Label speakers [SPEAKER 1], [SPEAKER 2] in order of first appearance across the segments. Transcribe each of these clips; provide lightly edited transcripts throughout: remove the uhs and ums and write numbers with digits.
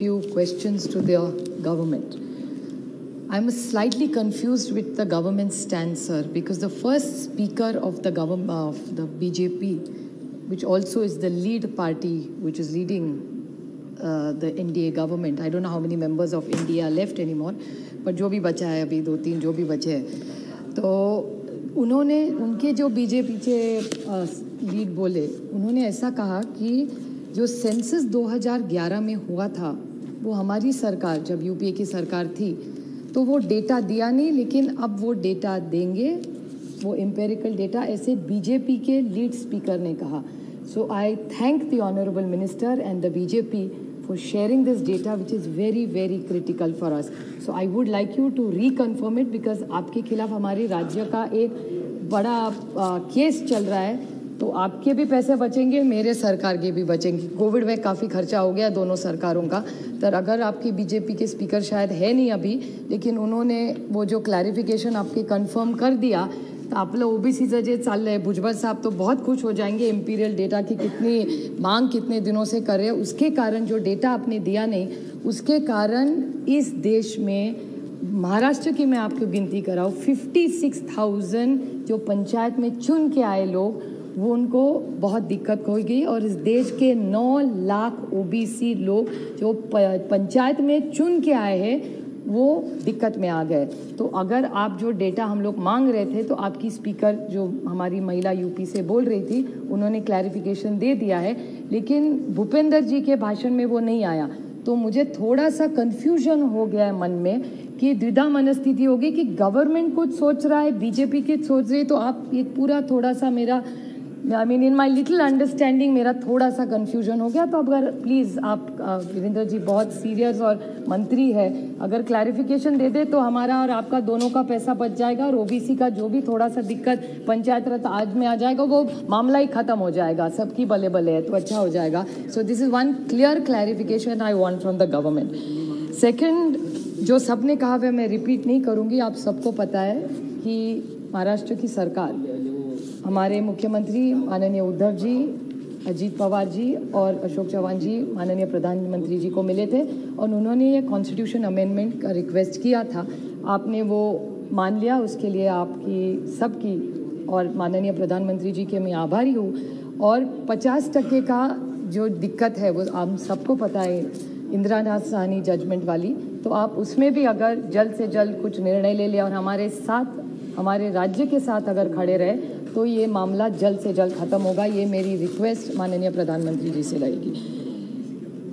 [SPEAKER 1] few questions to the government. I'm slightly confused with the government's stance, sir, because the first speaker of the government of the BJP, which also is the lead party, which is leading the NDA government. I don't know how many members of India are left anymore, but जो भी बचा है अभी 2-3 जो भी बचे हैं, तो उन्होंने उनके जो बीजेपी के लीड बोले, उन्होंने ऐसा कहा कि जो सेंसस 2011 में हुआ था वो हमारी सरकार जब यूपीए की सरकार थी तो वो डेटा दिया नहीं, लेकिन अब वो डेटा देंगे, वो एम्पेरिकल डेटा, ऐसे बीजेपी के लीड स्पीकर ने कहा. So I thank the honourable minister and the BJP for sharing this data, which is very, very critical for us. So I would like you to reconfirm it because आपके खिलाफ हमारे राज्य का एक बड़ा case चल रहा है, तो आपके भी पैसे बचेंगे, मेरे सरकार के भी बचेंगे. कोविड में काफ़ी खर्चा हो गया दोनों सरकारों का, तो अगर आपकी बीजेपी के स्पीकर शायद है नहीं अभी, लेकिन उन्होंने वो जो क्लैरिफिकेशन आपके कंफर्म कर दिया, तो आपलं ओबीसीचं जे चाललं आहे, भुजबळ साहब तो बहुत खुश हो जाएंगे. इम्पीरियल डेटा की कितनी मांग कितने दिनों से कर रहे हैं, उसके कारण जो डेटा आपने दिया नहीं, उसके कारण इस देश में महाराष्ट्र की मैं आपको गिनती कराऊँ 56,000 जो पंचायत में चुन के आए लोग, वो उनको बहुत दिक्कत हो गई. और इस देश के 9 लाख ओबीसी लोग जो पंचायत में चुन के आए हैं वो दिक्कत में आ गए. तो अगर आप जो डेटा हम लोग मांग रहे थे, तो आपकी स्पीकर जो हमारी महिला यूपी से बोल रही थी, उन्होंने क्लैरिफिकेशन दे दिया है, लेकिन भूपेंद्र जी के भाषण में वो नहीं आया. तो मुझे थोड़ा सा कन्फ्यूजन हो गया है मन में कि द्विधा मनस्थिति होगी कि गवर्नमेंट कुछ सोच रहा है, बीजेपी कुछ सोच रही है. तो आप एक पूरा थोड़ा सा मेरा इन माई लिटिल अंडरस्टैंडिंग मेरा थोड़ा सा कन्फ्यूजन हो गया. तो अगर प्लीज़ आप वीरेंद्र जी बहुत सीरियस और मंत्री है, अगर क्लैरिफिकेशन दे दे तो हमारा और आपका दोनों का पैसा बच जाएगा, और ओबीसी का जो भी थोड़ा सा दिक्कत पंचायत रथ आज में आ जाएगा वो मामला ही खत्म हो जाएगा, सबकी भले भले है, तो अच्छा हो जाएगा. So this is one clear clarification I want from the government. Second, जो सब ने कहा वह मैं रिपीट नहीं करूँगी, आप सबको पता है कि महाराष्ट्र की सरकार हमारे मुख्यमंत्री माननीय उद्धव जी, अजीत पवार जी और अशोक चौहान जी माननीय प्रधानमंत्री जी को मिले थे, और उन्होंने ये कॉन्स्टिट्यूशन अमेंडमेंट का रिक्वेस्ट किया था. आपने वो मान लिया, उसके लिए आपकी सबकी और माननीय प्रधानमंत्री जी के मैं आभारी हूँ. और 50% का जो दिक्कत है वो हम सबको पता है, इंदिरा साहनी जजमेंट वाली, तो आप उसमें भी अगर जल्द से जल्द कुछ निर्णय ले लिया और हमारे साथ हमारे राज्य के साथ अगर खड़े रहे, तो ये मामला जल्द से जल्द ख़त्म होगा. ये मेरी रिक्वेस्ट माननीय प्रधानमंत्री जी से रहेगी.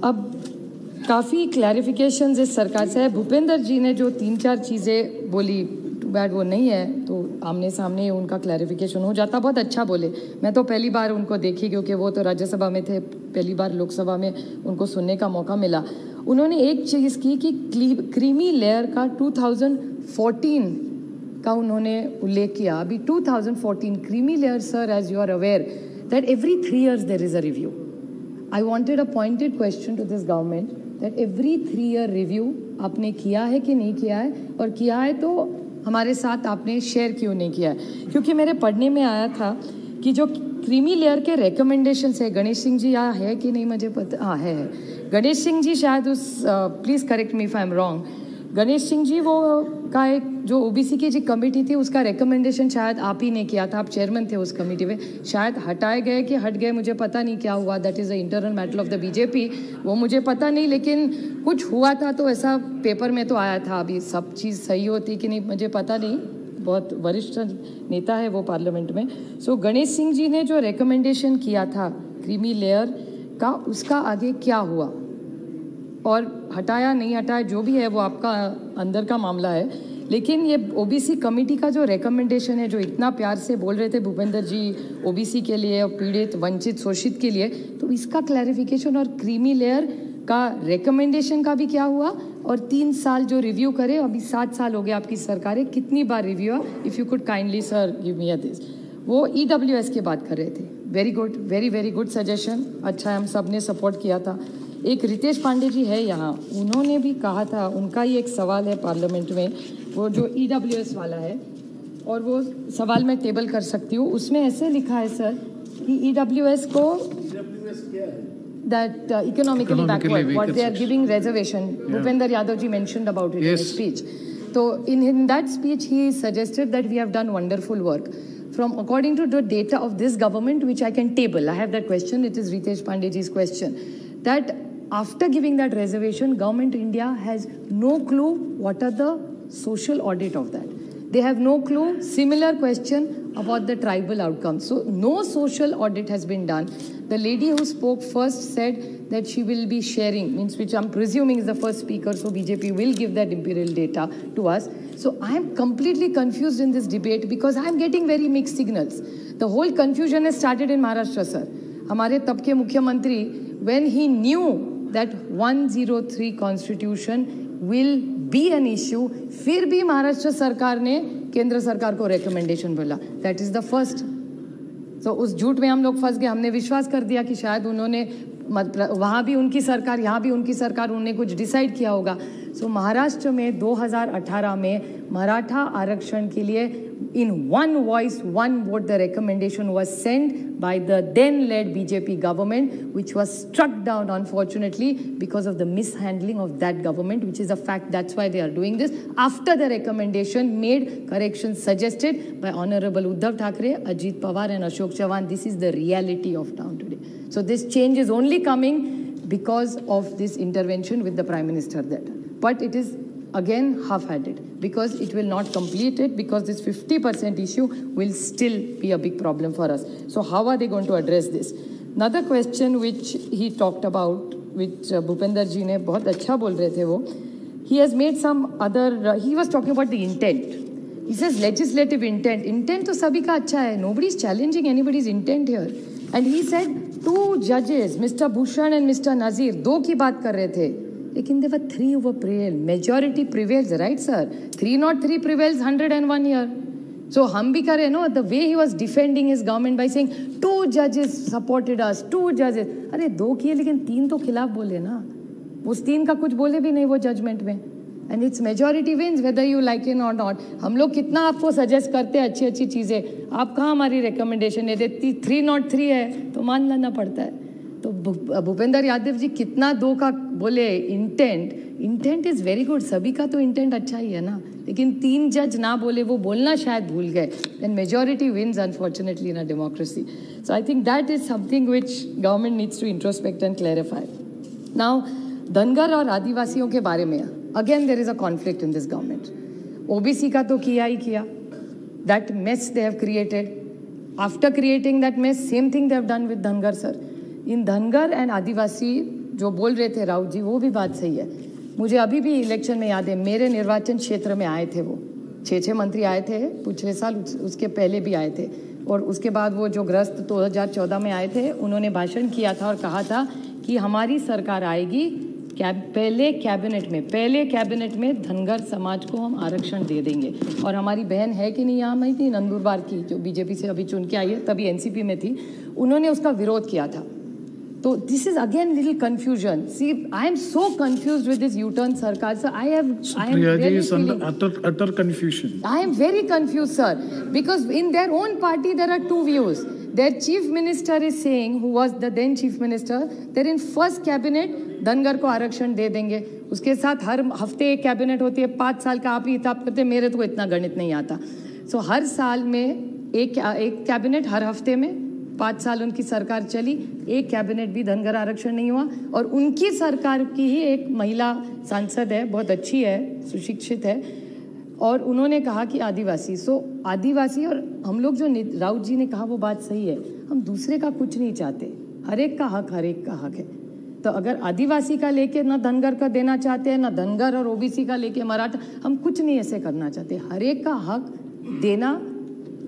[SPEAKER 1] अब काफ़ी क्लैरिफिकेशंस इस सरकार से है. भूपेंद्र जी ने जो 3-4 चीज़ें बोली, टू बैड वो नहीं है, तो आमने सामने उनका क्लैरिफिकेशन हो जाता. बहुत अच्छा बोले. मैं तो पहली बार उनको देखी, क्योंकि वो तो राज्यसभा में थे, पहली बार लोकसभा में उनको सुनने का मौका मिला. उन्होंने एक चीज़ की कि क्रीमी लेयर का 2014 का उन्होंने उल्लेख किया. अभी 2014 creamy layer, sir, as you are aware that every 3 years there is a review. I wanted a pointed question to this government that every 3 year review आपने किया है कि नहीं किया है, और किया है तो हमारे साथ आपने शेयर क्यों नहीं किया है. क्योंकि मेरे पढ़ने में आया था कि जो क्रीमी लेयर के रिकमेंडेशन है, गणेश सिंह जी यहाँ है कि नहीं मुझे पता, हाँ है. गणेश सिंह जी शायद उस please correct me if I am wrong, Ganesh Singh ji वो का एक जो ओबीसी की जो कमेटी थी उसका रिकमेंडेशन शायद आप ही ने किया था, आप चेयरमैन थे उस कमेटी में. शायद हटाए गए कि हट गए, मुझे पता नहीं क्या हुआ. That is the internal matter of the BJP, वो मुझे पता नहीं, लेकिन कुछ हुआ था तो ऐसा पेपर में तो आया था. अभी सब चीज़ सही होती कि नहीं मुझे पता नहीं, बहुत वरिष्ठ नेता है वो पार्लियामेंट में. सो गणेश सिंह जी ने जो रिकमेंडेशन किया था क्रीमी लेयर का, उसका आगे क्या हुआ, और हटाया नहीं हटाया जो भी है वो आपका अंदर का मामला है. लेकिन ये ओबीसी कमेटी का जो रिकमेंडेशन है, जो इतना प्यार से बोल रहे थे भूपेंद्र जी ओबीसी के लिए और पीड़ित वंचित शोषित के लिए, तो इसका क्लैरिफिकेशन और क्रीमी लेयर का रिकमेंडेशन का भी क्या हुआ. और 3 साल जो रिव्यू करे, अभी 7 साल हो गए आपकी सरकारें, कितनी बार रिव्यू हुआ. If you could kindly sir give me this. वो EWS की बात कर रहे थे. Very good, very very good suggestion, अच्छा हम सब ने सपोर्ट किया था. एक रितेश पांडे जी है यहाँ, उन्होंने भी कहा था, उनका ही एक सवाल है पार्लियामेंट में, वो जो EWS वाला है, और वो सवाल मैं टेबल कर सकती हूँ. उसमें ऐसे लिखा है सर कि EWS को, EWS क्या है? that economically backward, what they are giving reservation. Yeah. Bhupender Yadav ji mentioned about it in his speech. So in that speech, he suggested that we have done wonderful work. According to the data of this government, which I can table, I have that question, it is Ritesh Pandeyji's question, that after giving that reservation, Government India has no clue what are the social audit of that. They have no clue. Similar question about the tribal outcomes. So no social audit has been done. The lady who spoke first said that she will be sharing, means which I'm presuming is the first speaker, so BJP will give that imperial data to us. So I am completely confused in this debate because I am getting very mixed signals. The whole confusion has started in Maharashtra, sir. हमारे तब के मुख्यमंत्री, when he knew that 103 constitution will be an issue, फिर भी महाराष्ट्र सरकार ने केंद्र सरकार को recommendation बोला. That is the first. So उस झूठ में हम लोग फंस गए. हमने विश्वास कर दिया कि शायद उन्होंने वहाँ भी उनकी सरकार, यहाँ भी उनकी सरकार, उन्होंने कुछ डिसाइड किया होगा. सो महाराष्ट्र में 2018 में मराठा आरक्षण के लिए in one voice, one vote, the recommendation was sent by the then-led BJP government, which was struck down, unfortunately, because of the mishandling of that government, which is a fact. That's why they are doing this. After the recommendation made, corrections suggested by Honorable Uddhav Thackeray, Ajit Pawar and Ashok Chavan, this is the reality of town today. So this change is only coming because of this intervention with the Prime Minister there. But it is again half-hearted because it will not complete it, because this 50% issue will still be a big problem for us. So how are they going to address this? Another question which he talked about, which Bhupender ji ne bahut acha bol rahe the wo, he has made some other, he was talking about the intent. He says legislative intent. Intent to sabhi ka acha hai. Nobody is challenging anybody's intent here. And he said 2 judges, Mr. Bhushan and Mr. Nazir, 2 की बात कर रहे थे. लेकिन there were 3 who prevailed. Majority prevails, right, sir? 303 prevails 101 year. So हम भी करे, no? The way he was defending his government by saying 2 judges supported us, 2 judges. अरे 2 किए लेकिन 3 तो खिलाफ बोले ना. उस 3 का कुछ बोले भी नहीं वो जजमेंट में. And its majority wins whether you like it or not. हम लोग कितना आपको सजेस्ट करते हैं अच्छी अच्छी चीजें, आप कहाँ हमारी रिकमेंडेशन है देती. 303 है तो मान लेना पड़ता है. तो भूपेंद्र यादव जी कितना 2 का बोले. इंटेंट इज वेरी गुड, सभी का तो इंटेंट अच्छा ही है ना, लेकिन 3 जज ना बोले, वो बोलना शायद भूल गए. And majority wins unfortunately in a democracy. So I think that is something which government needs to introspect and clarify. Now Dhangar और आदिवासियों के बारे में again there is a conflict in this government. OBC का तो किया ही किया. That mess they have created. After creating that mess, same thing they have done with Dhangar. Sir, in Dhangar and Adivasi जो बोल रहे थे राउत जी, वो भी बात सही है. मुझे अभी भी इलेक्शन में याद है, मेरे निर्वाचन क्षेत्र में आए थे वो 6 मंत्री आए थे पिछले साल, उसके पहले भी आए थे, और उसके बाद वो जो ग्रस्त 2014 में आए थे, उन्होंने भाषण किया था और कहा था कि हमारी सरकार आएगी, पहले कैबिनेट में धनगर समाज को हम आरक्षण दे देंगे. और हमारी बहन है कि नहीं यहाँ में थी, नंदुरबार की, जो बीजेपी से अभी चुन के आई है, तभी एनसीपी में थी, उन्होंने उसका विरोध किया था. So this is again little confusion. See, I am so confused with this U-turn sarkar. So I am really
[SPEAKER 2] is under utter confusion.
[SPEAKER 1] I am very confused, sir, because in their own party there are 2 views. Their chief minister is saying, who was the then chief minister, that in first cabinet Dhangar को आरक्षण दे देंगे. उसके साथ हर हफ्ते एक cabinet होती है, 5 साल का आप ही हिसाब करते. मेरे तो इतना गणित नहीं आता. सो हर साल में एक कैबिनेट, हर हफ्ते में 5 साल उनकी सरकार चली, एक कैबिनेट भी धनगर आरक्षण नहीं हुआ. और उनकी सरकार की ही एक महिला सांसद है, बहुत अच्छी है, सुशिक्षित है, और उन्होंने कहा कि आदिवासी. सो आदिवासी, और हम लोग जो राउत जी ने कहा वो बात सही है, हम दूसरे का कुछ नहीं चाहते. हर एक का हक है. तो अगर आदिवासी का लेके ना धनगर का देना चाहते हैं, ना धनगर और ओबीसी का लेके मराठा, हम कुछ नहीं ऐसे करना चाहते. हर एक का हक देना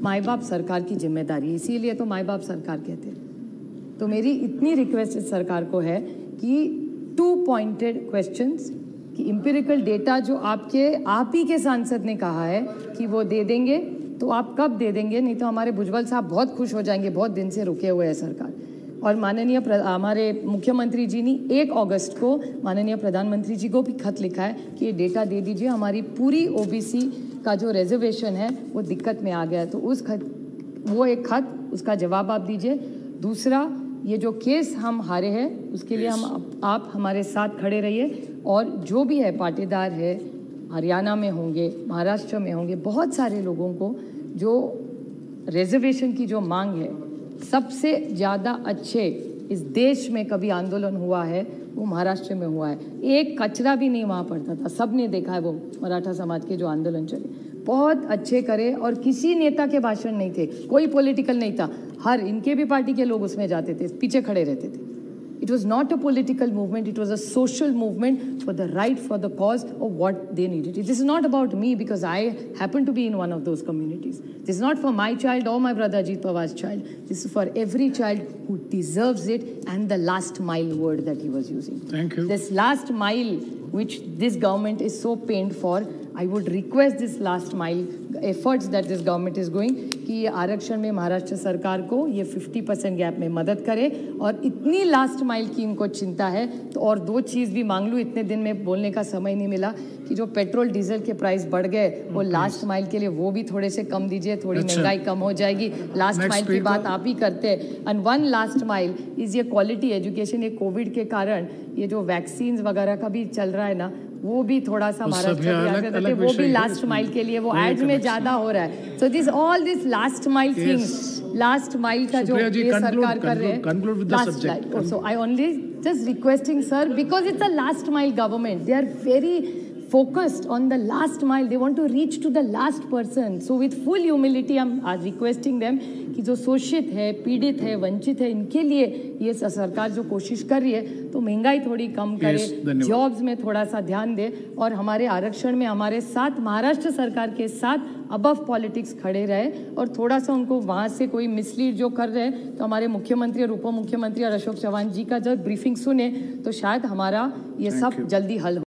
[SPEAKER 1] माई बाप सरकार की जिम्मेदारी, इसीलिए तो माई बाप सरकार कहते हैं. तो मेरी इतनी रिक्वेस्ट इस सरकार को है कि 2 पॉइंटेड क्वेश्चंस, कि इंपेरिकल डेटा जो आप ही के सांसद ने कहा है कि वो दे देंगे, तो आप कब दे देंगे? नहीं तो हमारे भुजबल साहब बहुत खुश हो जाएंगे, बहुत दिन से रुके हुए हैं सरकार. और माननीय हमारे मुख्यमंत्री जी ने 1 अगस्त को माननीय प्रधानमंत्री जी को भी खत लिखा है कि ये डेटा दे दीजिए, हमारी पूरी ओबीसी का जो रिजर्वेशन है वो दिक्कत में आ गया है. तो वो एक खत, उसका जवाब आप दीजिए. दूसरा, ये जो केस हम हारे हैं उसके लिए आप हमारे साथ खड़े रहिए, और जो भी है पाटीदार है, हरियाणा में होंगे, महाराष्ट्र में होंगे, बहुत सारे लोगों को जो रिजर्वेशन की जो मांग है, सबसे ज़्यादा अच्छे इस देश में कभी आंदोलन हुआ है वो महाराष्ट्र में हुआ है। एक कचरा भी नहीं वहाँ पड़ता था, सब ने देखा है वो मराठा समाज के जो आंदोलन चले, बहुत अच्छे करे, और किसी नेता के भाषण नहीं थे, कोई पॉलिटिकल नहीं था, हर इनके भी पार्टी के लोग उसमें जाते थे, पीछे खड़े रहते थे। It was not a political movement, it was a social movement for the right, for the cause of what they needed. This is not about me because I happen to be in one of those communities. This is not for my child or my brother Ajit Pawar's child. This is for every child who deserves it, and the last mile word that he was using.
[SPEAKER 2] Thank you.
[SPEAKER 1] This last mile which this government is so pained for, I would request this last mile efforts that this government is going कि ये आरक्षण में महाराष्ट्र सरकार को ये 50% gap में मदद करे, और इतनी लास्ट माइल की इनको चिंता है तो और दो चीज़ भी मांग लूँ, इतने दिन में बोलने का समय नहीं मिला, कि जो पेट्रोल डीजल के प्राइस बढ़ गए वो लास्ट माइल के लिए वो भी थोड़े से कम दीजिए, थोड़ी महंगाई कम हो जाएगी। लास्ट माइल की बात आप ही करते हैं, and one last mile is ये क्वालिटी एजुकेशन। ये कोविड के कारण ये जो वैक्सीन वगैरह का भी चल रहा है ना, वो भी थोड़ा सा महाराष्ट्र वो भी लास्ट माइल के लिए वो एड्स में ज्यादा हो रहा है। So this all this last mile things, last mile का जो ये सरकार कर रहे हैं, so I only just requesting sir, because it's a last mile government, they are very focused on the last mile, they want to reach to the last person. So with full humility I'm requesting them कि जो शोषित है, पीड़ित है, वंचित है, इनके लिए ये सरकार जो कोशिश कर रही है तो महंगाई थोड़ी कम करे, जॉब्स में थोड़ा सा ध्यान दे, और हमारे आरक्षण में हमारे साथ महाराष्ट्र सरकार के साथ अबव पॉलिटिक्स खड़े रहे, और थोड़ा सा उनको वहाँ से कोई मिसलीड जो कर रहे हैं तो हमारे मुख्यमंत्री और उप मुख्यमंत्री और अशोक चौहान जी का जब ब्रीफिंग सुने तो शायद हमारा ये सब जल्दी हल हो।